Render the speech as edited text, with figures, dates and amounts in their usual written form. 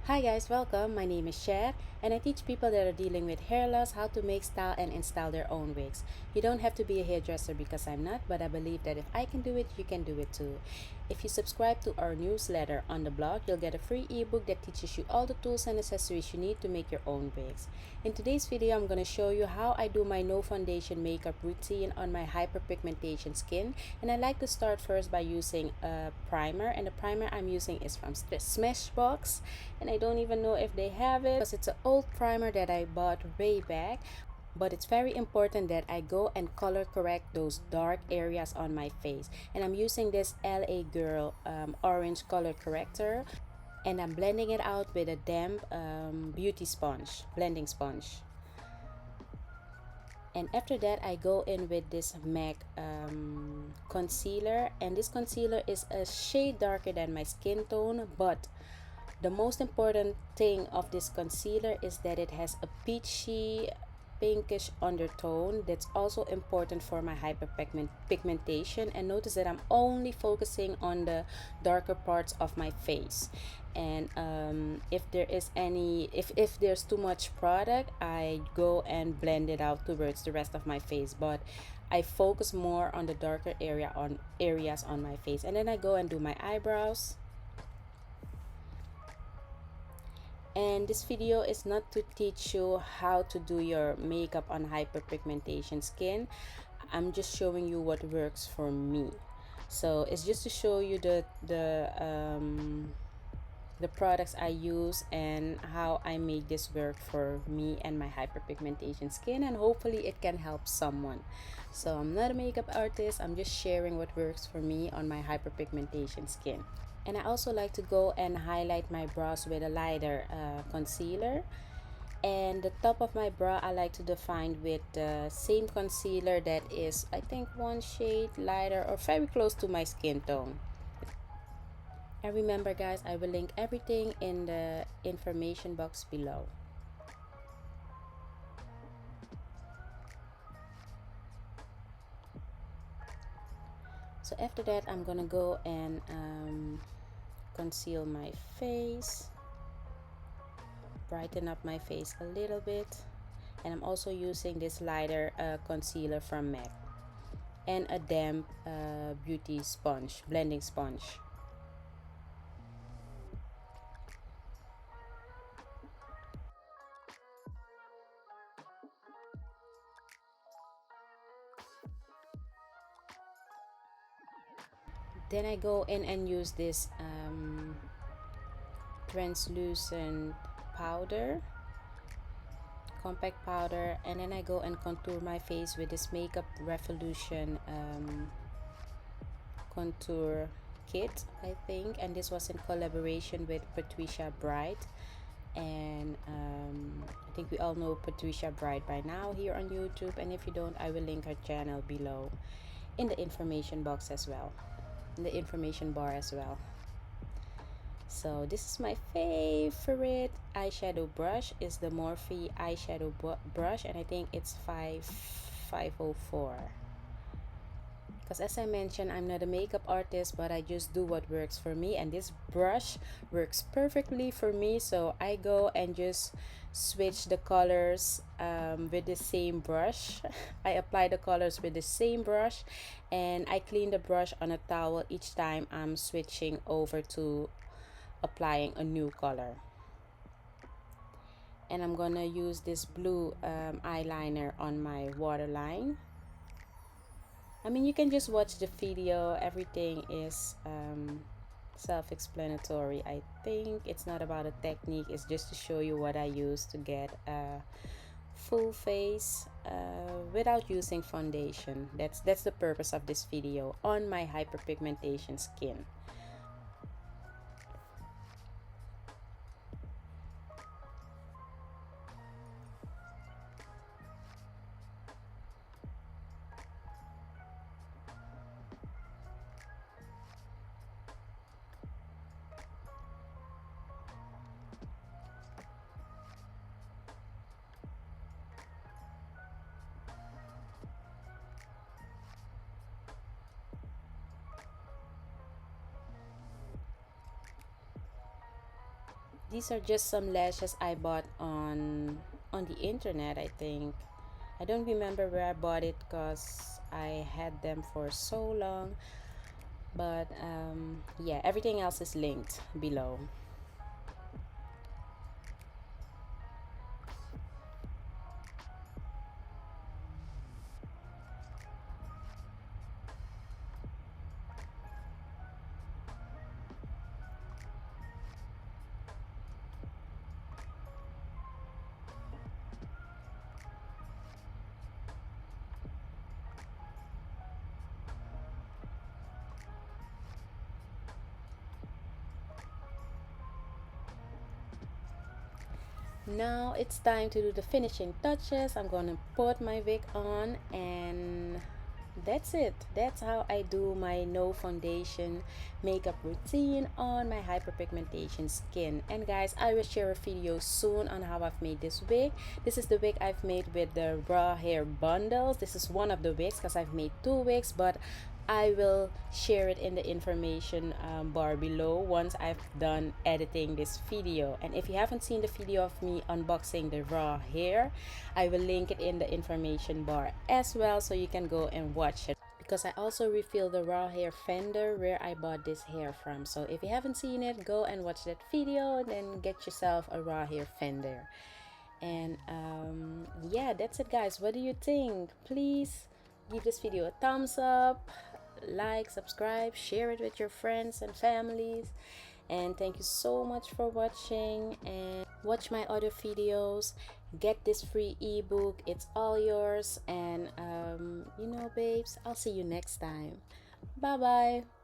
Hi guys, welcome. My name is Cher and I teach people that are dealing with hair loss how to make, style, and install their own wigs. You don't have to be a hairdresser because I'm not, but I believe that if I can do it, you can do it too. If you subscribe to our newsletter on the blog, you'll get a free ebook that teaches you all the tools and accessories you need to make your own wigs. In today's video, I'm going to show you how I do my no foundation makeup routine on my hyperpigmentation skin. And I like to start first by using a primer, and the primer I'm using is from Smashbox, and I don't even know if they have it because it's an old primer that I bought way back. But it's very important that I go and color correct those dark areas on my face, and I'm using this LA Girl orange color corrector, and I'm blending it out with a damp beauty sponge, blending sponge. And after that, I go in with this MAC concealer, and this concealer is a shade darker than my skin tone, but the most important thing of this concealer is that it has a peachy pinkish undertone. That's also important for my hyperpigmentation. And notice that I'm only focusing on the darker parts of my face. And if there is any, if there's too much product, I go and blend it out towards the rest of my face. But I focus more on the darker areas on my face. And then I go and do my eyebrows. And this video is not to teach you how to do your makeup on hyperpigmentation skin. I'm just showing you what works for me. So it's just to show you the products I use and how I make this work for me and my hyperpigmentation skin, and hopefully it can help someone. So I'm not a makeup artist, I'm just sharing what works for me on my hyperpigmentation skin. And I also like to go and highlight my brows with a lighter concealer. And the top of my brow I like to define with the same concealer that is, I think, one shade lighter or very close to my skin tone. And remember guys, I will link everything in the information box below. So after that, I'm gonna go and conceal my face, brighten up my face a little bit. And I'm also using this lighter concealer from MAC and a damp beauty sponge, blending sponge. Then I go in and use this translucent powder, compact powder, and then I go and contour my face with this Makeup Revolution contour kit, I think, and this was in collaboration with Patricia Bright. And I think we all know Patricia Bright by now here on YouTube, and if you don't, I will link her channel below in the information box as well, in the information bar as well. So this is my favorite eyeshadow brush, is the Morphe eyeshadow brush, and I think it's 504. Because as I mentioned, I'm not a makeup artist, but I just do what works for me, and this brush works perfectly for me. So I go and just switch the colors with the same brush. I apply the colors with the same brush, and I clean the brush on a towel each time I'm switching over to applying a new color. And I'm gonna use this blue eyeliner on my waterline. I mean, you can just watch the video, everything is self-explanatory. I think it's not about a technique, it's just to show you what I use to get a full face without using foundation. That's the purpose of this video on my hyperpigmentation skin. These are just some lashes I bought on the internet, I think. I don't remember where I bought it because I had them for so long. But yeah, everything else is linked below. Now it's time to do the finishing touches. I'm gonna put my wig on, and that's it. That's how I do my no foundation makeup routine on my hyperpigmentation skin. And guys, I will share a video soon on how I've made this wig. This is the wig I've made with the raw hair bundles. This is one of the wigs because I've made two wigs, but I will share it in the information bar below once I've done editing this video. And if you haven't seen the video of me unboxing the raw hair, I will link it in the information bar as well, so you can go and watch it, because I also refill the raw hair fender where I bought this hair from. So if you haven't seen it, go and watch that video and then get yourself a raw hair fender. And yeah, that's it guys. What do you think? Please give this video a thumbs up, like, subscribe, share it with your friends and families. And thank you so much for watching, and watch my other videos. Get this free ebook, it's all yours. And you know babes, I'll see you next time. Bye bye.